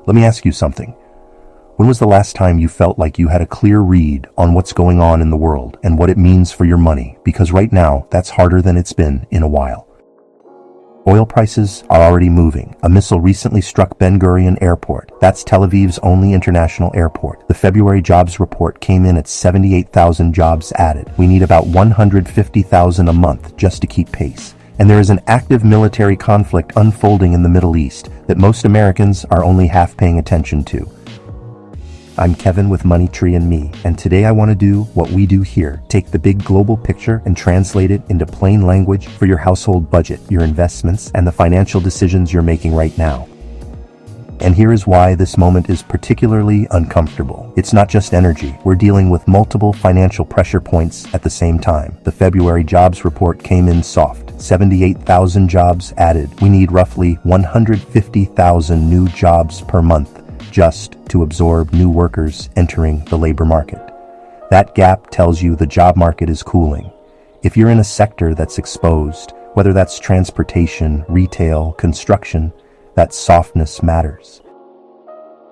Let me ask you something. When was the last time you felt like you had a clear read on what's going on in the world and what it means for your money? Because right now, that's harder than it's been in a while. Oil prices are already moving. A missile recently struck Ben Gurion Airport. That's Tel Aviv's only international airport. The February jobs report came in at 78,000 jobs added. We need about 150,000 a month just to keep pace. And there is an active military conflict unfolding in the Middle East that most Americans are only half paying attention to. I'm Kevin with moneytreeandme, and today I want to do what we do here. Take the big global picture and translate it into plain language for your household budget, your investments, and the financial decisions you're making right now. And here is why this moment is particularly uncomfortable. It's not just energy. We're dealing with multiple financial pressure points at the same time. The February jobs report came in soft. 78,000 jobs added. We need roughly 150,000 new jobs per month just to absorb new workers entering the labor market. That gap tells you the job market is cooling. If you're in a sector that's exposed, whether that's transportation, retail, construction, that softness matters.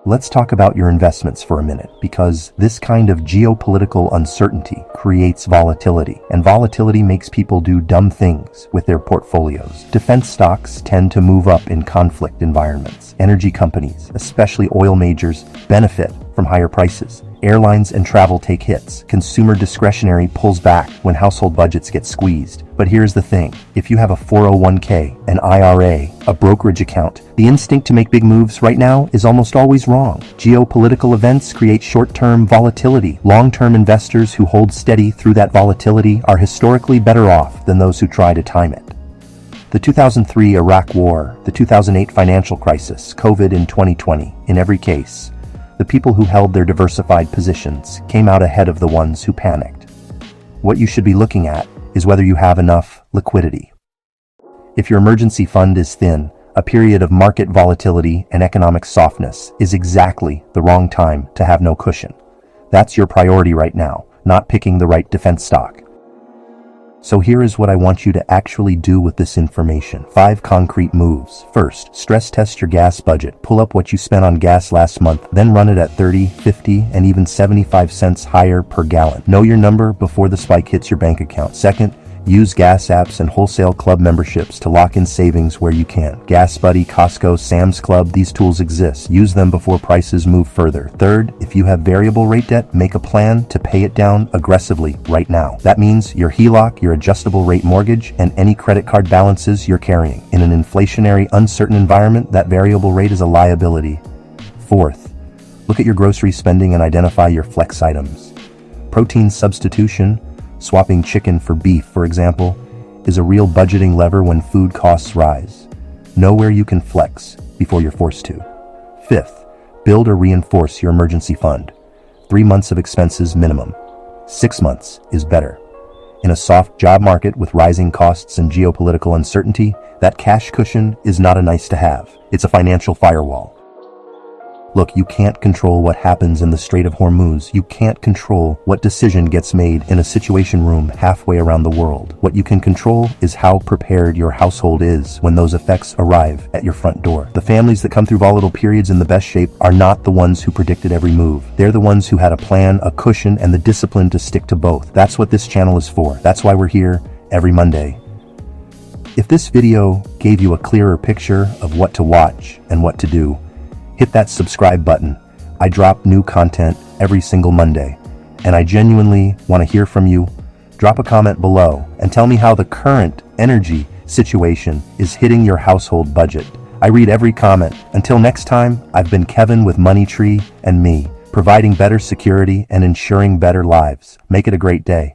Let's talk about your investments for a minute, because this kind of geopolitical uncertainty creates volatility, and volatility makes people do dumb things with their portfolios. Defense stocks tend to move up in conflict environments. Energy companies, especially oil majors, benefit from higher prices. Airlines and travel take hits. Consumer discretionary pulls back when household budgets get squeezed. But here's the thing. If you have a 401k, an IRA, a brokerage account, the instinct to make big moves right now is almost always wrong. Geopolitical events create short-term volatility. Long-term investors who hold steady through that volatility are historically better off than those who try to time it. The 2003 Iraq War, the 2008 financial crisis, COVID in 2020, in every case, the people who held their diversified positions came out ahead of the ones who panicked. What you should be looking at is whether you have enough liquidity. If your emergency fund is thin, a period of market volatility and economic softness is exactly the wrong time to have no cushion. That's your priority right now, not picking the right defense stock. So here is what I want you to actually do with this information. 5 concrete moves. First, stress test your gas budget. Pull up what you spent on gas last month, then run it at 30, 50, and even 75 cents higher per gallon. Know your number before the spike hits your bank account. Second, use gas apps and wholesale club memberships to lock in savings where you can. Gas Buddy, Costco, Sam's Club, these tools exist. Use them before prices move further. Third, if you have variable rate debt, make a plan to pay it down aggressively right now. That means your HELOC, your adjustable rate mortgage, and any credit card balances you're carrying. In an inflationary, uncertain environment, that variable rate is a liability. Fourth, look at your grocery spending and identify your flex items. Protein substitution, swapping chicken for beef, for example, is a real budgeting lever when food costs rise. Know where you can flex before you're forced to. Fifth, build or reinforce your emergency fund. 3 months of expenses minimum. 6 months is better. In a soft job market with rising costs and geopolitical uncertainty, that cash cushion is not a nice to have. It's a financial firewall. Look, you can't control what happens in the Strait of Hormuz. You can't control what decision gets made in a situation room halfway around the world. What you can control is how prepared your household is when those effects arrive at your front door. The families that come through volatile periods in the best shape are not the ones who predicted every move. They're the ones who had a plan, a cushion, and the discipline to stick to both. That's what this channel is for. That's why we're here every Monday. If this video gave you a clearer picture of what to watch and what to do, hit that subscribe button. I drop new content every single Monday, and I genuinely want to hear from you. Drop a comment below and tell me how the current energy situation is hitting your household budget. I read every comment. Until next time, I've been Kevin with MoneyTreeandMe, providing better security and ensuring better lives. Make it a great day.